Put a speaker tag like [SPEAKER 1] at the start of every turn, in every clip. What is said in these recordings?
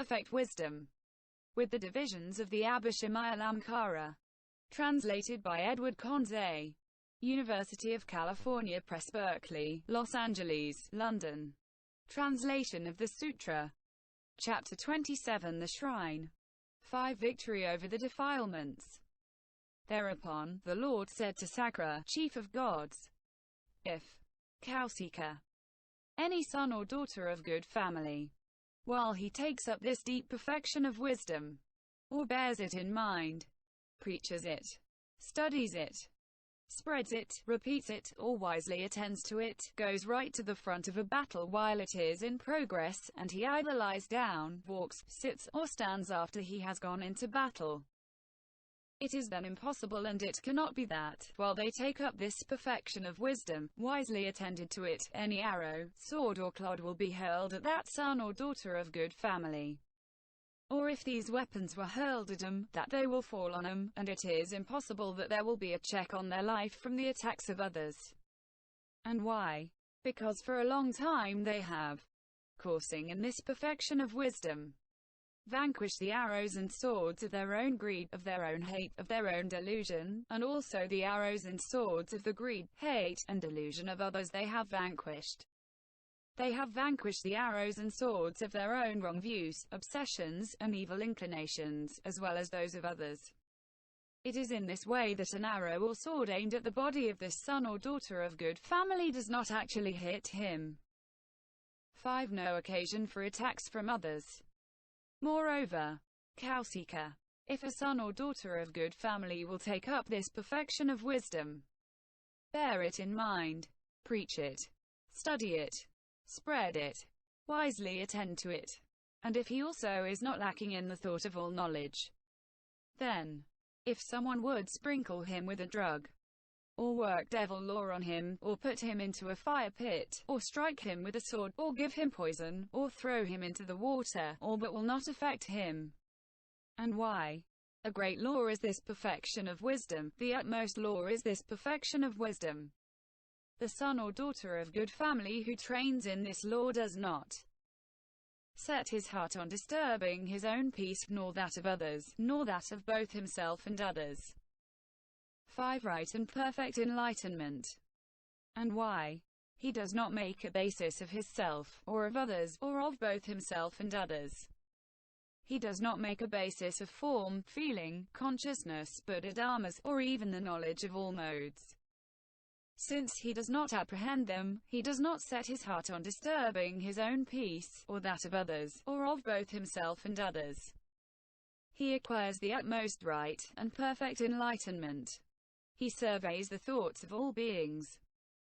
[SPEAKER 1] perfect wisdom, with the divisions of the Abhishamaya. Translated by Edward Conze. University of California Press, Berkeley, Los Angeles, London. Translation of the Sutra. Chapter 27, The Shrine. 5. Victory over the defilements. Thereupon, the Lord said to Sakra, chief of gods, if kausika, any son or daughter of good family, while he takes up this deep perfection of wisdom, or bears it in mind, preaches it, studies it, spreads it, repeats it, or wisely attends to it, goes right to the front of a battle while it is in progress, and he either lies down, walks, sits, or stands after he has gone into battle, it is then impossible, and it cannot be that, while they take up this perfection of wisdom, wisely attended to it, any arrow, sword or clod will be hurled at that son or daughter of good family. Or if these weapons were hurled at them, that they will fall on them, and it is impossible that there will be a check on their life from the attacks of others. And why? Because for a long time they have, coursing in this perfection of wisdom, vanquished the arrows and swords of their own greed, of their own hate, of their own delusion, and also the arrows and swords of the greed, hate, and delusion of others they have vanquished. They have vanquished the arrows and swords of their own wrong views, obsessions, and evil inclinations, as well as those of others. It is in this way that an arrow or sword aimed at the body of this son or daughter of good family does not actually hit him. 5. No occasion for attacks from others. Moreover, kausika, if a son or daughter of good family will take up this perfection of wisdom, bear it in mind, preach it, study it, spread it, wisely attend to it, and if he also is not lacking in the thought of all knowledge, then, if someone would sprinkle him with a drug, or work devil law on him, or put him into a fire pit, or strike him with a sword, or give him poison, or throw him into the water, all but will not affect him. And why? A great law is this perfection of wisdom, the utmost law is this perfection of wisdom. The son or daughter of good family who trains in this law does not set his heart on disturbing his own peace, nor that of others, nor that of both himself and others. 5. Right and perfect enlightenment. And why? He does not make a basis of his self, or of others, or of both himself and others. He does not make a basis of form, feeling, consciousness, Buddha dharmas, or even the knowledge of all modes. Since he does not apprehend them, he does not set his heart on disturbing his own peace, or that of others, or of both himself and others. He acquires the utmost right and perfect enlightenment. He surveys the thoughts of all beings.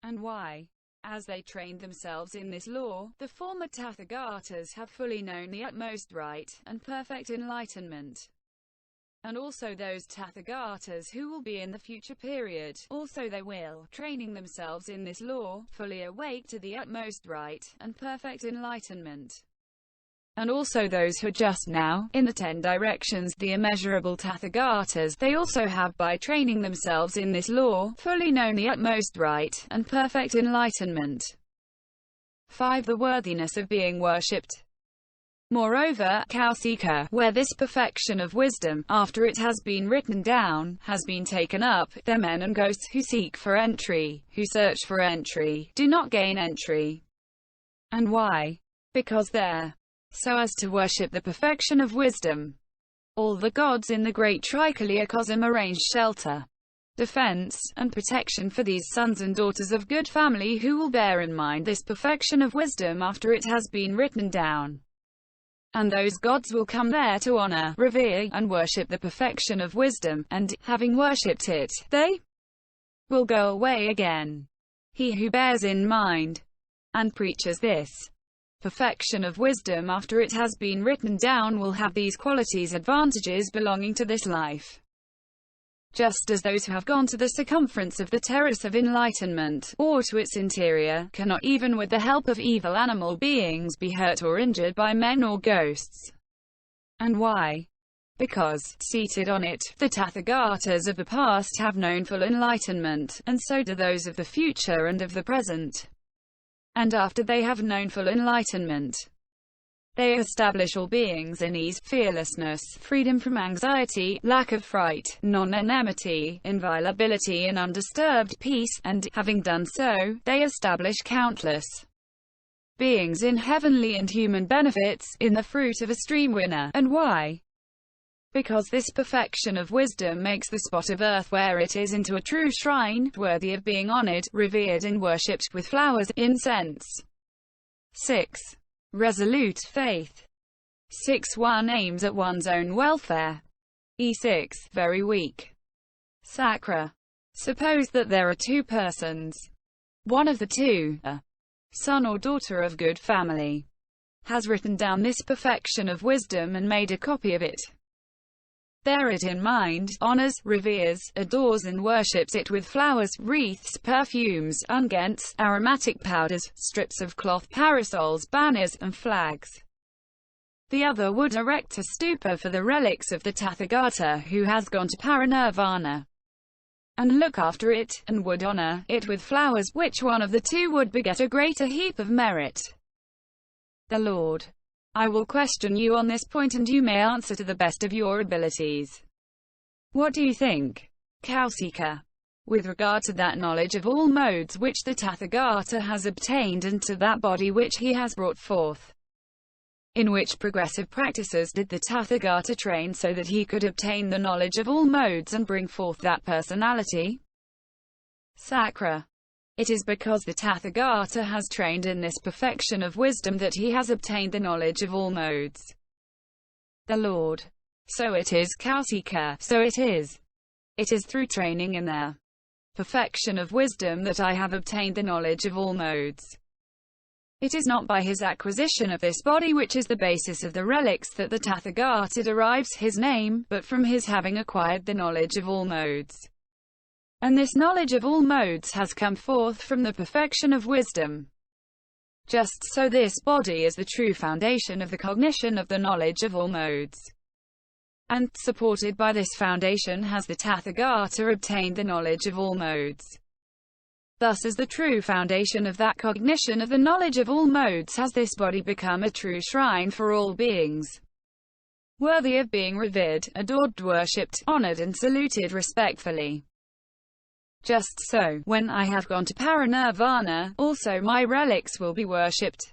[SPEAKER 1] And why? As they trained themselves in this law, the former Tathagatas have fully known the utmost right and perfect enlightenment. And also those Tathagatas who will be in the future period, also they will, training themselves in this law, fully awake to the utmost right and perfect enlightenment. And also those who are just now, in the 10 directions, the immeasurable Tathagatas, they also have, by training themselves in this law, fully known the utmost right and perfect enlightenment. 5. The worthiness of being worshipped. Moreover, kausika, where this perfection of wisdom, after it has been written down, has been taken up, their men and ghosts who seek for entry, who search for entry, do not gain entry. And why? Because there, so as to worship the perfection of wisdom, all the gods in the great trichiliocosm arranged shelter, defense, and protection for these sons and daughters of good family who will bear in mind this perfection of wisdom after it has been written down. And those gods will come there to honor, revere, and worship the perfection of wisdom, and, having worshipped it, they will go away again. He who bears in mind and preaches this perfection of wisdom after it has been written down will have these qualities, advantages belonging to this life. Just as those who have gone to the circumference of the terrace of enlightenment, or to its interior, cannot even with the help of evil animal beings be hurt or injured by men or ghosts. And why? Because, seated on it, the Tathagatas of the past have known full enlightenment, and so do those of the future and of the present. And after they have known full enlightenment, They establish all beings in ease, fearlessness, freedom from anxiety, lack of fright, non-enmity, inviolability and undisturbed peace, and, having done so, they establish countless beings in heavenly and human benefits, in the fruit of a stream winner. And why? Because this perfection of wisdom makes the spot of earth where it is into a true shrine, worthy of being honored, revered and worshipped with flowers, incense. 6. Resolute faith. 6. One aims at one's own welfare. E6. Very weak. Sakra. Suppose that there are two persons. One of the two, a son or daughter of good family, has written down this perfection of wisdom and made a copy of it. Bear it in mind, honors, reveres, adores and worships it with flowers, wreaths, perfumes, unguents, aromatic powders, strips of cloth, parasols, banners, and flags. The other would erect a stupa for the relics of the Tathagata who has gone to parinirvana, and look after it, and would honor it with flowers. Which one of the two would beget a greater heap of merit? The Lord. I will question you on this point and you may answer to the best of your abilities. What do you think, Kausika, with regard to that knowledge of all modes which the Tathagata has obtained and to that body which he has brought forth? In which progressive practices did the Tathagata train so that he could obtain the knowledge of all modes and bring forth that personality? Sakra. It is because the Tathagata has trained in this perfection of wisdom that he has obtained the knowledge of all modes. The Lord. So it is, Kausika, so it is. It is through training in the perfection of wisdom that I have obtained the knowledge of all modes. It is not by his acquisition of this body which is the basis of the relics that the Tathagata derives his name, but from his having acquired the knowledge of all modes. And this knowledge of all modes has come forth from the perfection of wisdom. Just so this body is the true foundation of the cognition of the knowledge of all modes. And, supported by this foundation has the Tathagata obtained the knowledge of all modes. Thus as the true foundation of that cognition of the knowledge of all modes has this body become a true shrine for all beings, worthy of being revered, adored, worshipped, honored and saluted respectfully. Just so, when I have gone to parinirvana, also my relics will be worshipped.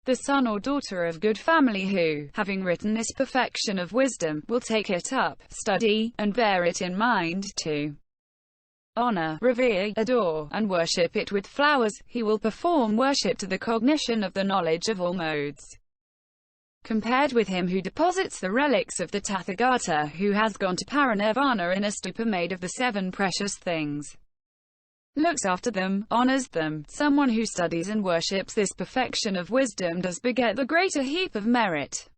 [SPEAKER 1] The son or daughter of good family who, having written this perfection of wisdom, will take it up, study, and bear it in mind, to honor, revere, adore, and worship it with flowers, he will perform worship to the cognition of the knowledge of all modes. Compared with him who deposits the relics of the Tathagata who has gone to parinirvana in a stupa made of the 7 precious things, looks after them, honors them, someone who studies and worships this perfection of wisdom does beget the greater heap of merit.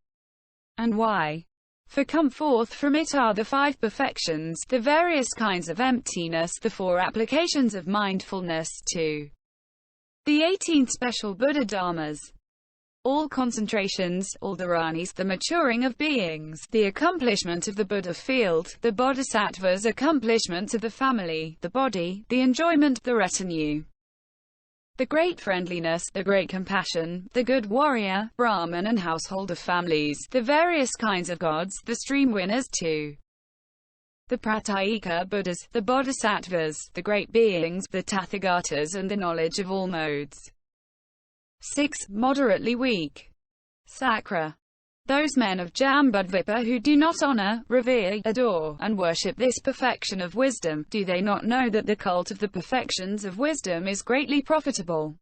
[SPEAKER 1] And why? For come forth from it are the 5 perfections, the various kinds of emptiness, the 4 applications of mindfulness, the 18 special Buddha Dharmas, all concentrations, all dharanis, the maturing of beings, the accomplishment of the Buddha field, the Bodhisattva's accomplishment of the family, the body, the enjoyment, the retinue, the great friendliness, the great compassion, the good warrior, Brahman and household of families, the various kinds of gods, the stream winners too, the Pratyeka Buddhas, the Bodhisattvas, the great beings, the Tathagatas and the knowledge of all modes. 6. Moderately weak. Sakra. Those men of Jambudvipa who do not honor, revere, adore, and worship this perfection of wisdom, do they not know that the cult of the perfections of wisdom is greatly profitable?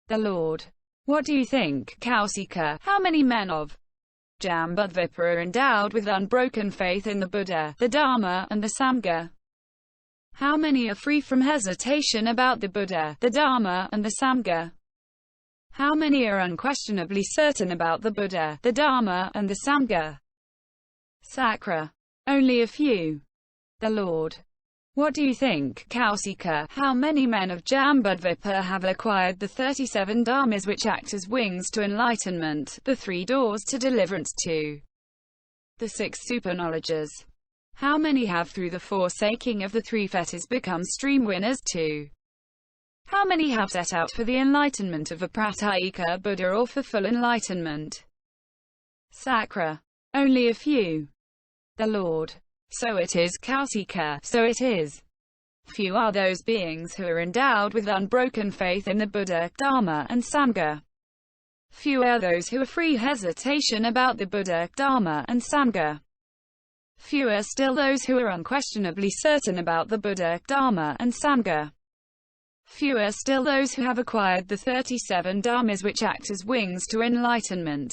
[SPEAKER 1] The Lord. What do you think, Kausika? How many men of Jambudvipa are endowed with unbroken faith in the Buddha, the Dharma, and the Sangha? How many are free from hesitation about the Buddha, the Dharma, and the Sangha? How many are unquestionably certain about the Buddha, the Dharma, and the Sangha? Sakra. Only a few. The Lord. What do you think, Kausika? How many men of Jambudvipa have acquired the 37 dharmas which act as wings to enlightenment, the 3 doors to deliverance to the 6 super-knowledges? How many have through the forsaking of the 3 fetters become stream winners too? How many have set out for the enlightenment of a pratyeka Buddha or for full enlightenment? Sakra. Only a few. The Lord. So it is. Kausika. So it is. Few are those beings who are endowed with unbroken faith in the Buddha, Dharma, and Sangha. Few are those who are free hesitation about the Buddha, Dharma, and Sangha. Fewer still those who are unquestionably certain about the Buddha, Dharma, and Sangha. Fewer still those who have acquired the 37 dharmas which act as wings to enlightenment.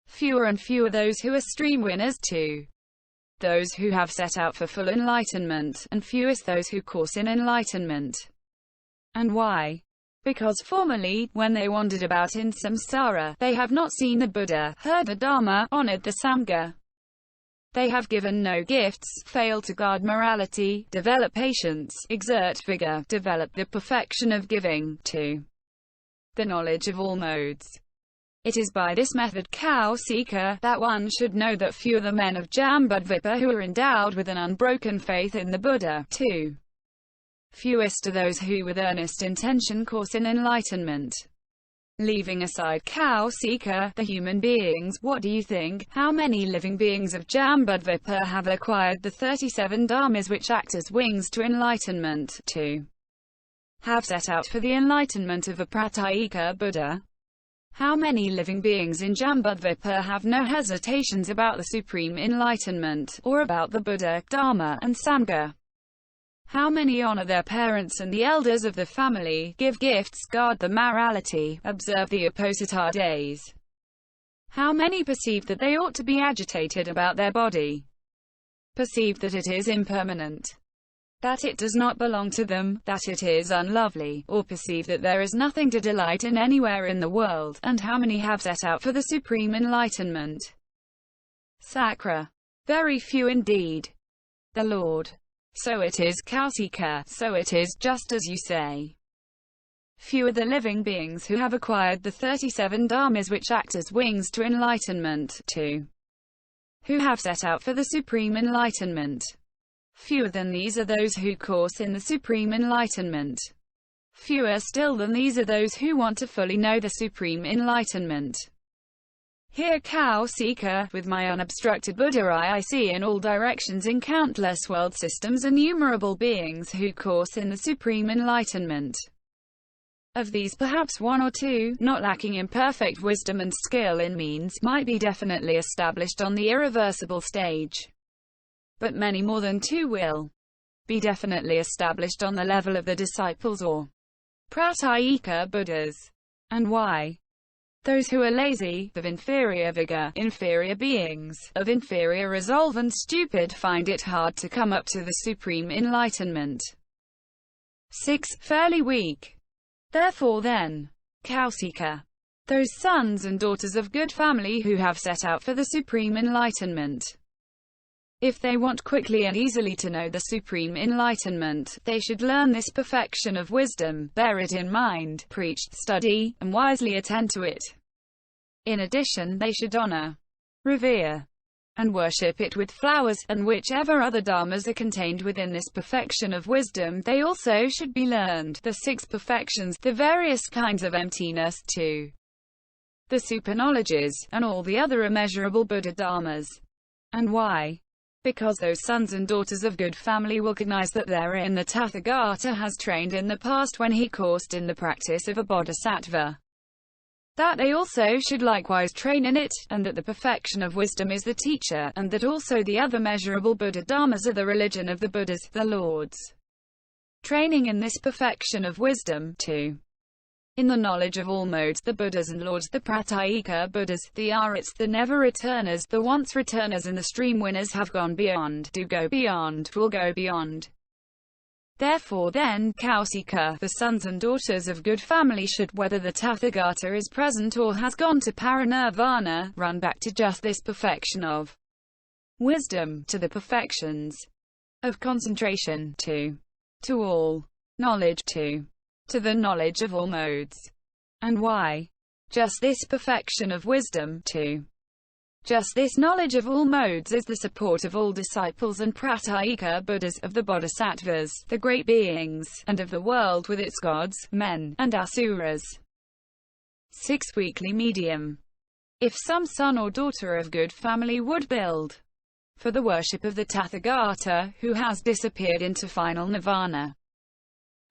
[SPEAKER 1] Fewer and fewer those who are stream winners too. Those who have set out for full enlightenment, and fewest those who course in enlightenment. And why? Because formerly, when they wandered about in samsara, they have not seen the Buddha, heard the Dharma, honored the Sangha. They have given no gifts, failed to guard morality, develop patience, exert vigor, develop the perfection of giving, to the knowledge of all modes. It is by this method, kausika, that one should know that few are the men of Jambudvipa who are endowed with an unbroken faith in the Buddha, too. Fewest are those who with earnest intention course in enlightenment. Leaving aside kausika, the human beings, what do you think? How many living beings of Jambudvipa have acquired the 37 dharmas which act as wings to enlightenment, to have set out for the enlightenment of a pratyeka Buddha? How many living beings in Jambudvipa have no hesitations about the supreme enlightenment, or about the Buddha, Dharma, and Sangha? How many honor their parents and the elders of the family, give gifts, guard the morality, observe the Uposatha days? How many perceive that they ought to be agitated about their body? Perceive that it is impermanent, that it does not belong to them, that it is unlovely, or perceive that there is nothing to delight in anywhere in the world, and how many have set out for the supreme enlightenment? Sakra. Very few indeed. The Lord. So it is, kausika, so it is, just as you say. Few are the living beings who have acquired the 37 dharmas which act as wings to enlightenment, too. Who have set out for the supreme enlightenment. Fewer than these are those who course in the supreme enlightenment. Fewer still than these are those who want to fully know the supreme enlightenment. Here kausika, with my unobstructed Buddha eye I see in all directions in countless world systems innumerable beings who course in the supreme enlightenment. Of these perhaps one or two, not lacking in perfect wisdom and skill in means, might be definitely established on the irreversible stage. But many more than two will be definitely established on the level of the disciples or pratyeka Buddhas. And why? Those who are lazy, of inferior vigor, inferior beings, of inferior resolve and stupid find it hard to come up to the supreme enlightenment. 6. Fairly weak. Therefore then, kausika, those sons and daughters of good family who have set out for the supreme enlightenment. If they want quickly and easily to know the supreme enlightenment, they should learn this perfection of wisdom, bear it in mind, preach, study, and wisely attend to it. In addition, they should honor, revere, and worship it with flowers, and whichever other dharmas are contained within this perfection of wisdom, they also should be learned, the 6 perfections, the various kinds of emptiness too, the super knowledges, and all the other immeasurable Buddha dharmas. And why? Because those sons and daughters of good family will recognize that therein the Tathagata has trained in the past when he coursed in the practice of a bodhisattva. That they also should likewise train in it, and that the perfection of wisdom is the teacher, and that also the other measurable Buddha dharmas are the religion of the Buddhas, the Lords. Training in this perfection of wisdom, too. In the knowledge of all modes, the Buddhas and Lords, the pratyeka Buddhas, the arhats, the never-returners, the once-returners and the stream-winners have gone beyond, do go beyond, will go beyond. Therefore then, kausika, the sons and daughters of good family should, whether the Tathagata is present or has gone to parinirvana, run back to just this perfection of wisdom, to the perfections of concentration, to all knowledge, to the knowledge of all modes. And why? Just this perfection of wisdom, to Just this knowledge of all modes is the support of all disciples and pratyeka Buddhas, of the bodhisattvas, the great beings, and of the world with its gods, men, and asuras. 6. Weekly medium. If some son or daughter of good family would build for the worship of the Tathagata, who has disappeared into final nirvana,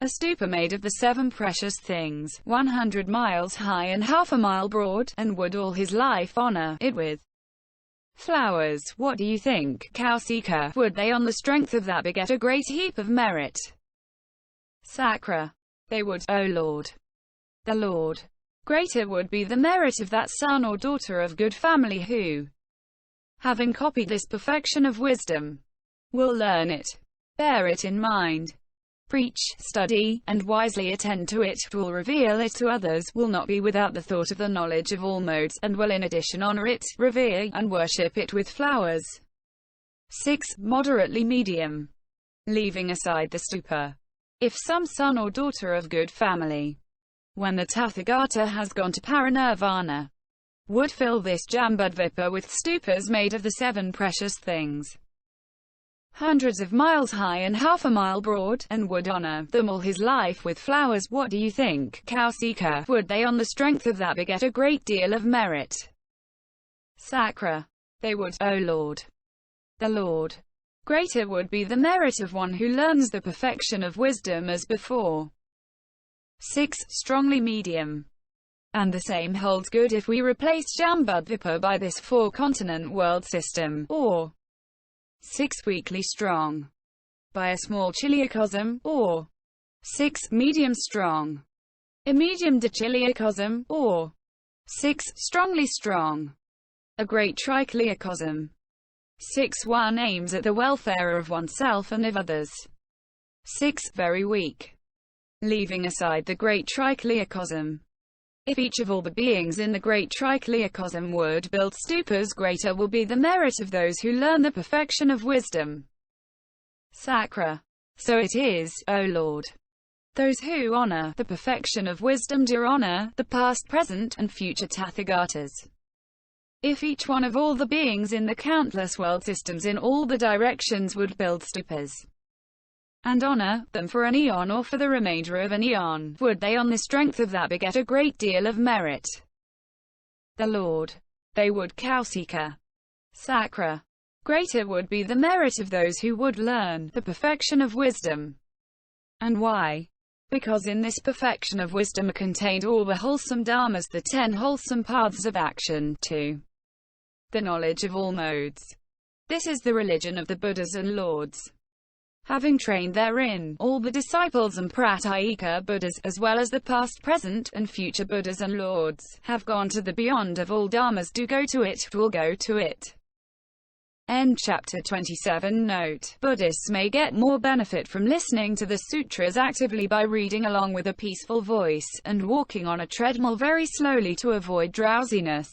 [SPEAKER 1] a stupa made of the 7 precious things, 100 miles high and half a mile broad, and would all his life honor it with flowers, what do you think, kausika, would they on the strength of that beget a great heap of merit? Sakra. They would, O Lord. The Lord. Greater would be the merit of that son or daughter of good family who, having copied this perfection of wisdom, will learn it, bear it in mind, preach, study, and wisely attend to it, will reveal it to others, will not be without the thought of the knowledge of all modes, and will in addition honor it, revere, and worship it with flowers. 6. Moderately medium. Leaving aside the stupa. If some son or daughter of good family, when the Tathagata has gone to parinirvana, would fill this jambudvipa with stupas made of the 7 precious things, hundreds of miles high and half a mile broad, and would honor them all his life with flowers, what do you think, kausika, would they on the strength of that beget a great deal of merit? Sakra. They would, O Lord. The Lord. Greater would be the merit of one who learns the perfection of wisdom as before. 6. Strongly medium. And the same holds good if we replace Jambudvipa by this 4-continent world system, or 6. Weakly strong, by a small chiliocosm, or 6. Medium strong, a medium dechiliocosm, or 6. Strongly strong, a great trichiliocosm. 6. One aims at the welfare of oneself and of others. 6. Very weak, leaving aside the great trichiliocosm. If each of all the beings in the great trichiliocosm would build stupas, greater will be the merit of those who learn the perfection of wisdom. Sakra. So it is, O Lord. Those who honor the perfection of wisdom do honor the past, present, and future Tathagatas. If each one of all the beings in the countless world systems in all the directions would build stupas, and honor them for an eon or for the remainder of an eon, would they on the strength of that beget a great deal of merit? The Lord. They would, kausika. Sakra. Greater would be the merit of those who would learn the perfection of wisdom. And why? Because in this perfection of wisdom are contained all the wholesome dharmas, the 10 wholesome paths of action, to the knowledge of all modes. This is the religion of the Buddhas and Lords. Having trained therein all the disciples and pratyeka Buddhas, as well as the past, present, and future Buddhas and Lords, have gone to the beyond of all dharmas, do go to it, will go to it. End chapter 27. Note: Buddhists may get more benefit from listening to the sutras actively by reading along with a peaceful voice, and walking on a treadmill very slowly to avoid drowsiness.